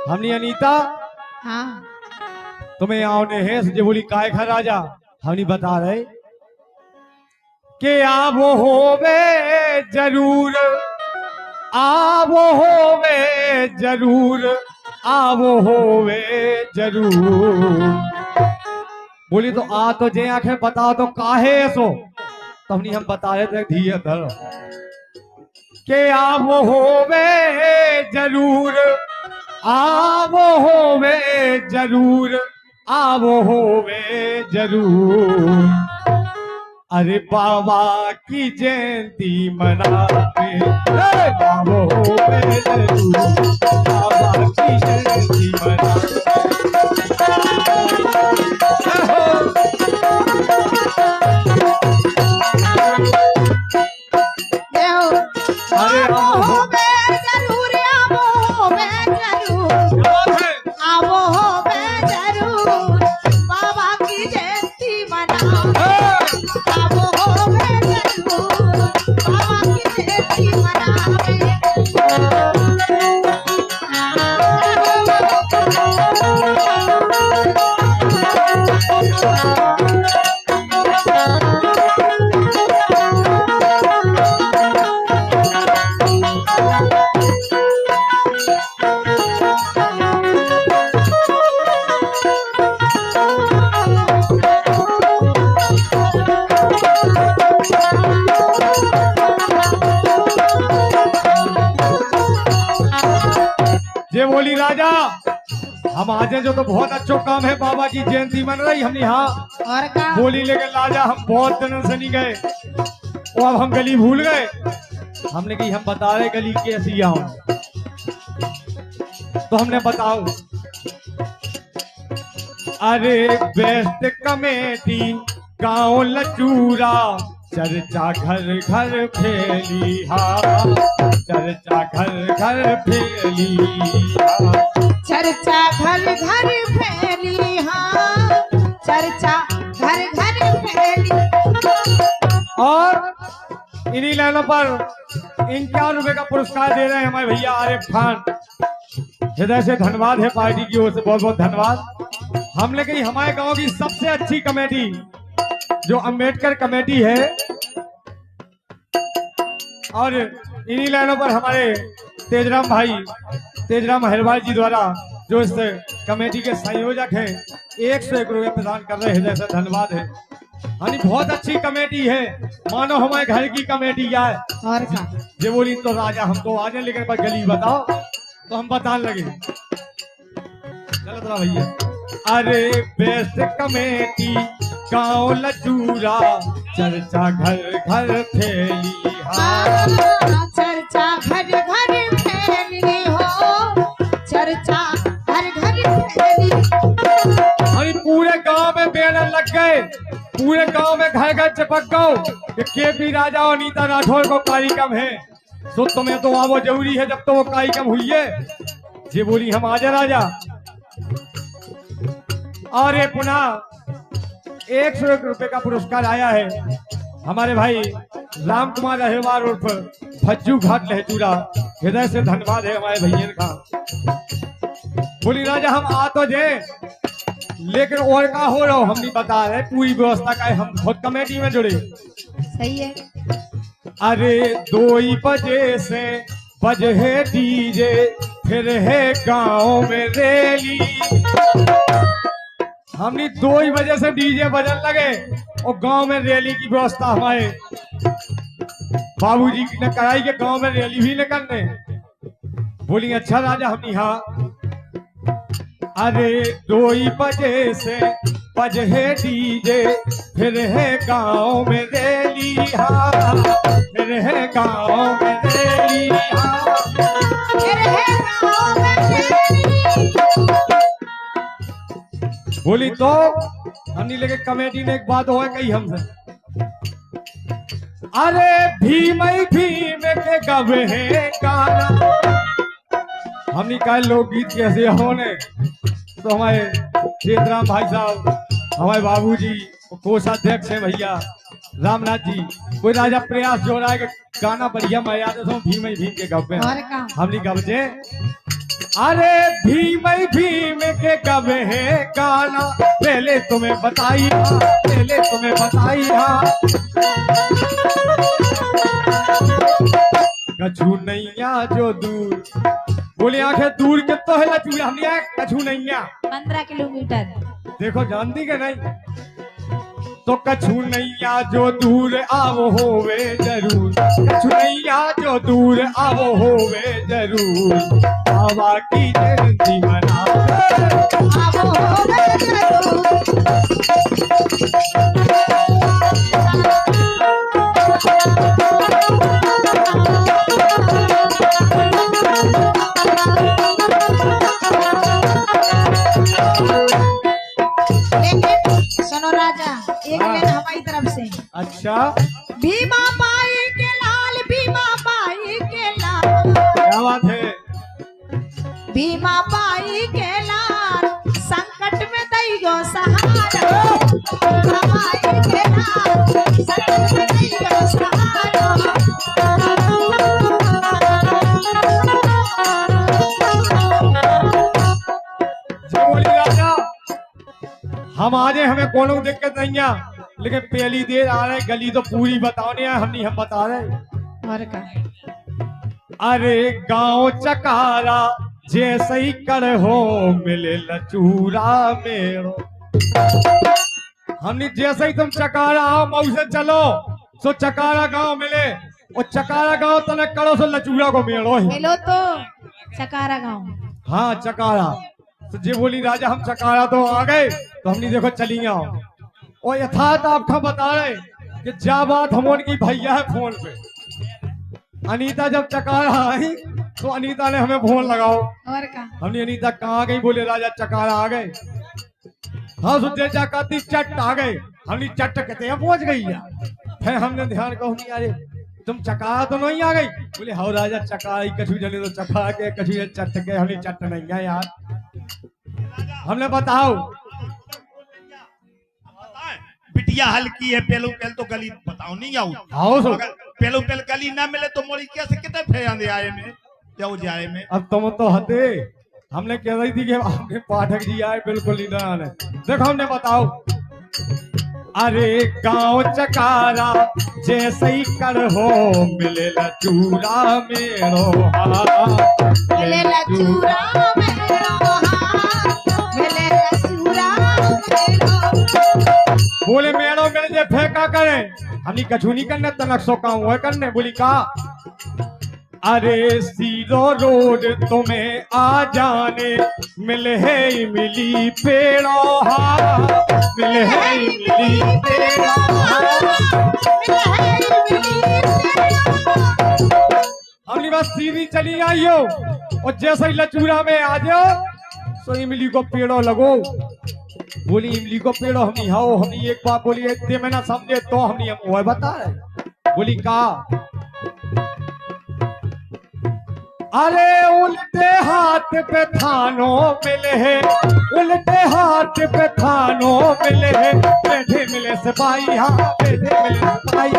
हमने अनीता हाँ तुम्हें यहाँ ने है जो बोली काय खा राजा हमने बता रहे कि आप होवे जरूर आप होवे जरूर आप होवे जरूर। बोली तो आ तो जे आंखें बताओ तो काहे ऐसो तो हम बता रहे थे धीरे धर के आप होवे जरूर आप होवे जरूर आप होवे जरूर। अरे बाबा की जयंती मनावे बाबा होवे जरूर बाबा की जयंती मनावे। ये बोली राजा हम आज जो तो बहुत अच्छा काम है बाबा की जयंती मन रही हमने यहाँ और का बोली लेकिन राजा हम बहुत दिनों से नहीं गए और अब हम गली भूल गए। हमने कही हम बता रहे गली कैसी आओ तो हमने बताओ अरे बेस्ट कमेटी गांव लचूरा चर्चा घर घर फैली हाँ चर्चा घर घर फैली चर्चा घर घर फैली हाँ चर्चा घर घर फैली। और इन्हीं लाइनों पर 51 रुपए का पुरस्कार दे रहे हैं हमारे भैया आरिफ खान। हृदय से धन्यवाद है पार्टी की ओर से बहुत बहुत धन्यवाद। हमने कही हमारे गांव की सबसे अच्छी कमेटी जो अंबेडकर कमेटी है और इन्हीं लाइनों पर हमारे तेजराम भाई तेजराम हरवाल जी द्वारा जो इस कमेटी के संयोजक हैं 101 रुपये प्रदान कर रहे हैं। हृदय से धन्यवाद है। यानी बहुत अच्छी कमेटी है मानो हमारे घर की कमेटी क्या है। और का ये बोली तो राजा हमको आ जाए लेकिन पर गली बताओ तो हम बताने लगे। चलो थोड़ा भैया अरे बेस्ट कमेटी गांव लचूरा चर्चा घर घर फैली हाँ चर्चा घर घर फैली हो चर्चा घर घर फैली। अरे पूरे गांव में बैनर लग गए पूरे गांव में घर घर चिपक गए के पी राजा और अनीता राठौर को कार्यक्रम है तो तुम्हें तो वहां वो जरूरी है जब तो वो कार्यक्रम हुई है। ये बोली हम आजा राजा और ये पुनः 101 रुपए का पुरस्कार आया है हमारे भाई राम कुमार अहिरवार उर्फ भज्जू घाट लहचूरा। हृदय से धन्यवाद है हमारे भैया का। बोली राजा हम आ तो जाए लेकिन और का हो रहा हम नहीं बता रहे पूरी व्यवस्था का है हम खुद कमेटी में जुड़े। सही है। अरे 2 बजे से बजे डीजे फिर है गांव में रैली। हमने 2 बजे से डीजे बजन लगे और गांव में रैली की व्यवस्था हमारे बाबूजी ने कराई के गांव में रैली भी न करने। बोली अच्छा राजा हम यहाँ अरे 2 बजे से बजे डीजे फिर है गांव में रैली हाँ फिर है गांव में रैली हाँ फिर है गांव में रैली। बोली तो हमने लेके कमेटी ने एक बात हो कही हमसे अरे भीम के गवे है गाना। हमने कहा लोकगीत कैसे होने तो हमारे चेतराम भाई साहब हमारे बाबूजी कोषाध्यक्ष है भैया रामनाथ जी कोई राजा प्रयास जो रहा है कि गाना बढ़िया मैं याद है भीम के गवे हमने गबजे अरे भीम भीम के कब है गाना, पहले तुम्हें बताई हाँ, पहले तुम्हें बताई हाँ। कछु नैया जो दूर, बोले आंखें दूर के तो है लचूरा, हमने कछु नैया 15 किलोमीटर। देखो जानती के नहीं, तो कछु नैया जो दूर आवो होवे जरूर, कछु नैया जो दूर आवो होवे जरूर, बाबा की जयंती मनावे। आवो होवे जरूर। लेकिन सुनो राजा, एक लाइन हमारी तरफ से। अच्छा भीमा बाई के लाल, भीमा बाई के लाल, क्या बात है, भीमा बाई के लाल, संकट में दई गो सहारा। भीमा बाई के लाल, संकट में दई गो सहारा। जो बोली राजा, हम आजे हमें कोनो दिक्कत नहीं है, लेकिन पहली देर आ रहे गली तो पूरी बताने है, हम नहीं हम बता रहे। और का अरे गांव चकारा जैसे ही कर हो मिले लचूरा मेरो, हमने जैसे ही तुम चकारा आओ मऊ से चलो सो चकारा गांव मिले, और चकारा गांव तने करो सो लचूरा को मेड़ो ही। मिलो तो चकारा गांव। हाँ चकारा, तो जे बोली राजा हम चकारा तो आ गए, तो हमने देखो चली आओ, और यथार्थ आपका बता रहे कि जा बात हम उनकी भैया है फोन पे। अनीता जब चकारा आई तो अनीता ने हमें फोन लगाओ, और का हमने अनीता कहाँ गई, बोले राजा चकारा आ गए। हाँ सुधे जाती चट आ गए, हमने चट कहते हैं पहुंच गई यार। फिर हमने ध्यान कहो नहीं अरे तुम चकारा तो नहीं आ गई, बोले हाँ राजा चकारा कछु जने तो चका के कछु चट के, हमने चट नहीं है यार। हमने बताओ बिटिया हल्की है, पेलो पेल तो गली बताओ नहीं आऊ, आओ सो। अगर पेलो पेल गली ना मिले तो मोरी कैसे कितने फेर आंदे आए में जाओ जाए में। अब तुम तो हते, हमने कह रही थी कि आपके पाठक जी आए बिल्कुल नहीं आने। देखो हमने बताओ, अरे गांव चकारा जैसे ही कर हो मिले लचूरा मेरो हाथ, मिले लचूरा मेरो हाथ, मिले लचूरा मेरो। बोले मेरो मेरे जे फेंका करे, हमने कछु नहीं करने तनक सो काम हुआ करने। बोली का अरे सीरो रोड तुम्हें आ जाने, मिले है मिली पेड़ो हा, मिले है मिली पेड़ो हमने बस सीधी चली आई हो, और जैसे ही लचूरा में आ जाओ तो इमली को पेड़ो लगो। बोली इमली को पेड़ो हमनी हाओ, हमनी एक बात बोली इतने में ना समझे तो हमनी हम वो बता रहे। बोली का अरे उल्टे हाथ पे थानों मिले है, उल्टे हाथ पे थानों मिले है, बैठे मिले सिपाही हाँ बैठे मिले सिपाही।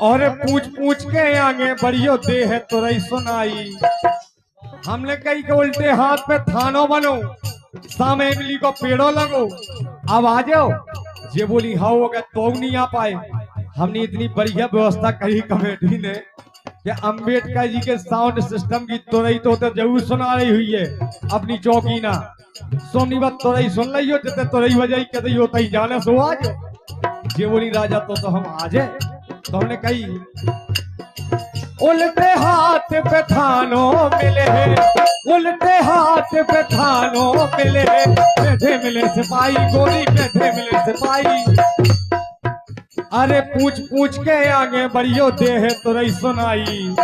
और पूछ पूछ के आगे बढ़ियो दे है तो रही सुनाई। हमने कही के उल्टे हाथ पे थानों बनो, सामे इमली को पेड़ो लगो, अब आ जाओ। ये बोली हाँ हो गया तो नहीं आ पाए। हमने इतनी बढ़िया व्यवस्था करी कमेटी ने कि अंबेडकर जी के साउंड सिस्टम की तुरई तो जरूर सुना रही हुई है अपनी चौकी ना। सोनी बात तुरई सुन रही हो, जितने तुरई बजाई कहते हो तई जाने सो आ जाओ। ये बोली राजा तो हम आ जाए, तो हमने कही उल्टे हाथ पे थानों मिले है, उल्टे हाथ पे थानों मिले है, बैठे मिले सिपाही गोरी बैठे मिले सिपाही। अरे पूछ पूछ के आगे बढ़ियो दे है तो रही सुनाई।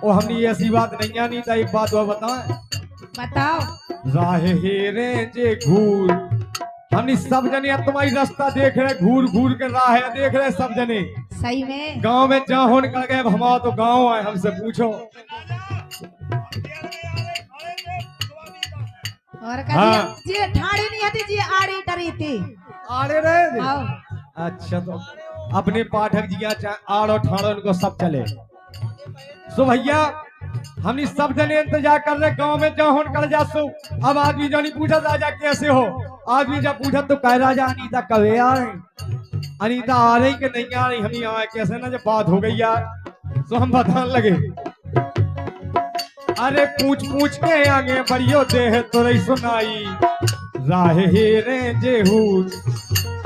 ओ हमने ऐसी बात नहीं आनी था, एक बात वो बताएं। बताओ। राह हेरे जे घूर, हमने सब जने तुम्हारी रास्ता देख रहे, घूर घूर के राह देख रहे सब जने। सही में गांव में जहाँ हो निकल गए, हमारा तो गांव आए, हमसे पूछो। और हाँ। जी ठाड़ी नहीं आती जी, आड़ी डरी थी। आड़े रहे आओ। अच्छा तो अपने पाठक जी यहाँ चाहे आड़ो ठाड़ो उनको सब चले, सो भैया हमने सब जने इंतजार कर रहे गांव में जहाँ कर जा सो। अब आदमी जो नहीं पूछा राजा कैसे हो, आदमी जब पूछा तो कह राजा अनीता कभी आ रही, अनीता आ रही कि नहीं आ रही, हम यहाँ कैसे ना जब बात हो गई यार। तो हम बताने लगे अरे पूछ पूछ के आगे बढ़ियो देह तो रही सुनाई, राह हेरे जेहूर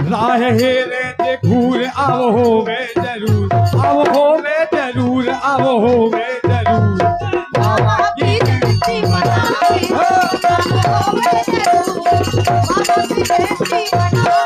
राह हेरे जे घूर अब होवे जरूर, अब होवे जरूर, अब होवे जरूर। बाबा की जयंती मनावे, बाबा होवे जरूर, बाबा की जयंती मनावे।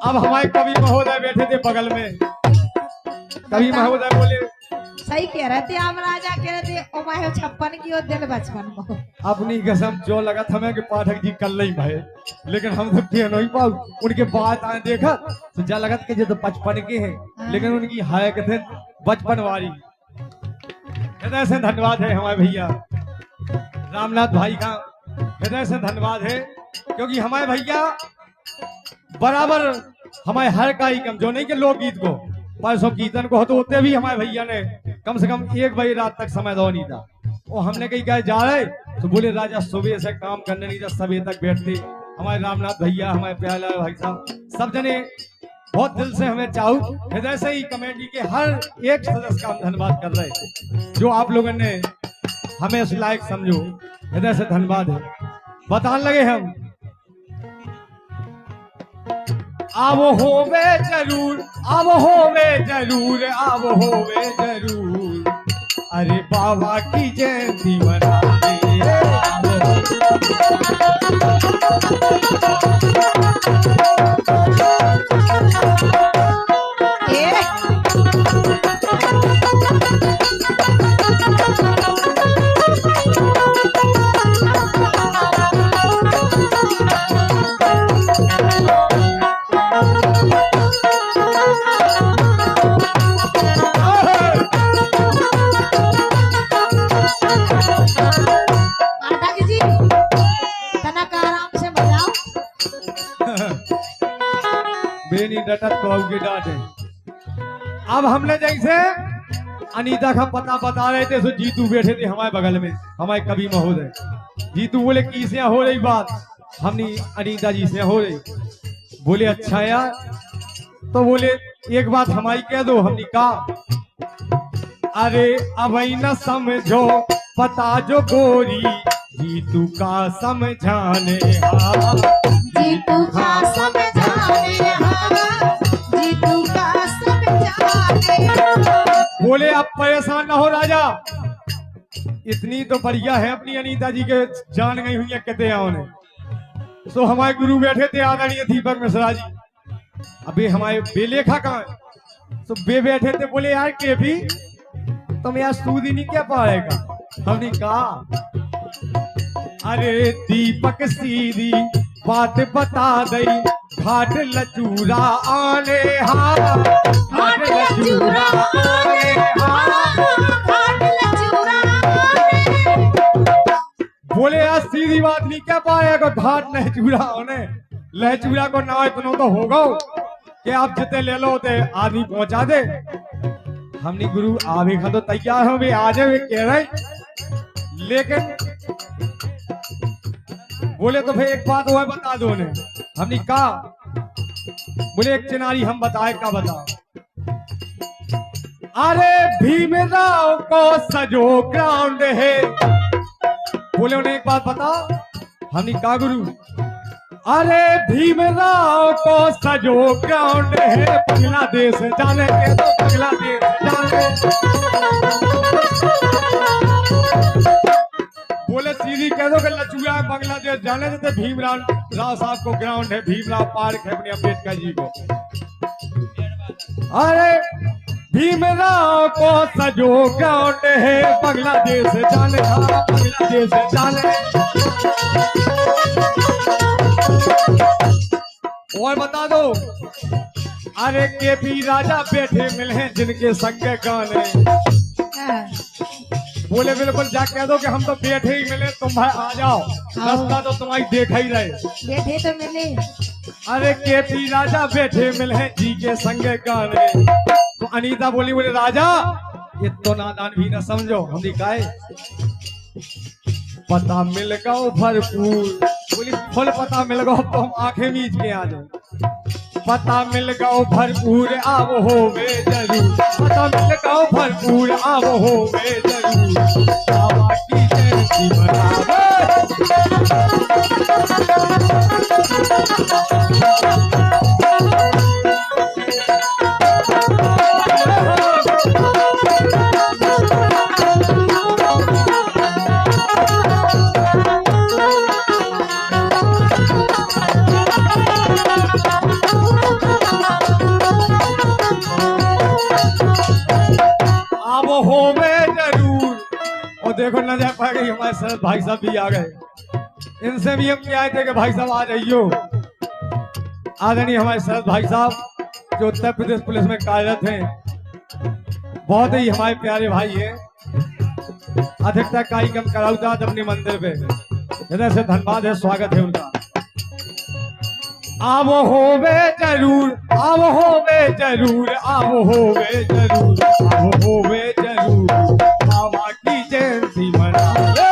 अब हमारे कवि महोदय बैठे थे बगल में, कवि महोदय बोले सही कह रहे थे आप राजा, कह रहे थे ओ मैं 56 की और दिल बचपन में। अपनी कसम जो लगा था मैं कि पाठक जी कल नहीं भाई, लेकिन हम तो कह नहीं पाऊ। उनके बात आए देखा तो जा लगा कि जो तो 55 के हैं, लेकिन उनकी हाय के थे बचपन वाली। हृदय से धन्यवाद है हमारे भैया रामनाथ भाई का, हृदय से धन्यवाद है, क्योंकि हमारे भैया बराबर हमारे हर कार्यक्रम जो नहीं के लोकगीत को परसों कीर्तन को होते होते भी हमारे भैया ने कम से कम 1 बजे रात तक समय दो नहीं था। और हमने कहीं कहे जा रहे तो बोले राजा सुबह से काम करने नहीं था, सवेरे तक बैठते। हमारे रामनाथ भैया, हमारे प्यारे भाई साहब, सब जने बहुत दिल से हमें चाहू हृदय से ही कमेटी के हर एक सदस्य का हम धन्यवाद कर रहे, जो आप लोगों ने हमें इस लायक समझो, हृदय से धन्यवाद है। बताने लगे हम अब होवे जरूर, अब होवे जरूर, अब होवे जरूर, अरे बाबा की जयंती मनावे। बेनी डटत कहू के डांटे। अब हमने जैसे अनीता का पता बता रहे थे, सो जीतू बैठे थे हमारे बगल में, हमारे कवि महोदय। जीतू बोले किसे हो रही बात, हमने अनीता जी से हो रही। बोले अच्छा यार, तो बोले एक बात हमारी कह दो। हमने कहा अरे अब न समझो पता जो गोरी, जीतू का समझाने हां, जीतू का समझाने हां, जीतू का समझाने। बोले अब परेशान ना हो राजा, इतनी तो बढ़िया है अपनी अनीता जी के जान गई हुई है कहते हैं उन्हें। सो हमारे गुरु बैठे थे आदरणीय दीपक मिश्रा जी, अभी हमारे बेलेखा कहाँ, तो बे बैठे थे। बोले यार के भी तुम यार सूद ही नहीं क्या पाएगा। हमने कहा अरे दीपक सीधी बात बता दई, घाट लचूरा आने हां, घाट लचूरा आने हां, घाट लचूरा आने। बोले यार सीधी बात नहीं क्या पाएगा, घाट लचूरा होने। लहचूरा को ना इतना तो होगा कि आप जितने ले लो उतने आदमी पहुंचा दे। हमने गुरु आवे खा तो तैयार हो, वे आ जाए कह रहे, लेकिन बोले तो फिर एक बात और बता दो उन्हें। हमने कहा बोले एक चिनारी हम बताए, का बता। अरे भीमराव को सजो ग्राउंड है। बोले उन्हें एक बात बता। हमने कहा गुरु अरे भीमराव को सजो ग्राउंड है, बांग्लादेश जाने के तो बांग्लादेश जाने। बोले सीधी कह दो कि लचूरा बांग्लादेश जाने देते। भीमराव राव साहब को ग्राउंड है, भीमराव पार्क है अपने अम्बेडकर जी को। अरे भीमराव को सजो ग्राउंड है, बांग्लादेश जाने, बांग्लादेश जाने। और बता दो अरे केपी राजा बैठे मिले हैं जिनके संग गाने। हाँ, बोले बिल्कुल जा कह दो कि हम तो बैठे ही मिले, तुम भाई आ जाओ, रास्ता तो तुम्हारी देखा ही रहे। बैठे तो मिले। अरे केपी राजा बैठे मिले हैं जी के संग गाने। तो अनीता बोली, बोले राजा ये तो नादान भी न समझो। हम दिखाए पता मिल गओ भरपूर, बोली फुल पता मिल गओ तो हम आंखें मीच के आ जाए। पता मिल गओ भरपूर आवो होवे जरूर, पता मिल गओ भरपूर आवो होवे जरूर। बाबा की जयंती मनावे। आवो होवे जरूर। और देखो न जा पा गई, हमारे सर भाई साहब भी आ गए। इनसे भी हम क्या थे कि भाई साहब आ जाइयो। आदरणीय हमारे शरद भाई साहब जो उत्तर प्रदेश पुलिस में कार्यरत हैं, बहुत ही हमारे प्यारे भाई हैं। अधिकतर कार्यक्रम कराऊता अपने मंदिर पे, हृदय से धन्यवाद है, स्वागत है उनका। आवो होवे जरूर, आवो होवे जरूर, आवो होवे जरूर, आवो होवे जरूर। बाबा की जयंती मनावे।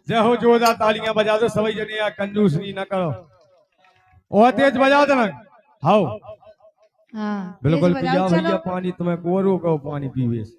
जय हो, जोरदार तालियां बजा दो सभी जने, या कंजूसनी न करो। और तेज बजा दो ना। हाँ हाँ, बिल्कुल तेज पिया बजाओ, भैया चलो। पानी, तुम्हें को रोको पानी पीवे से।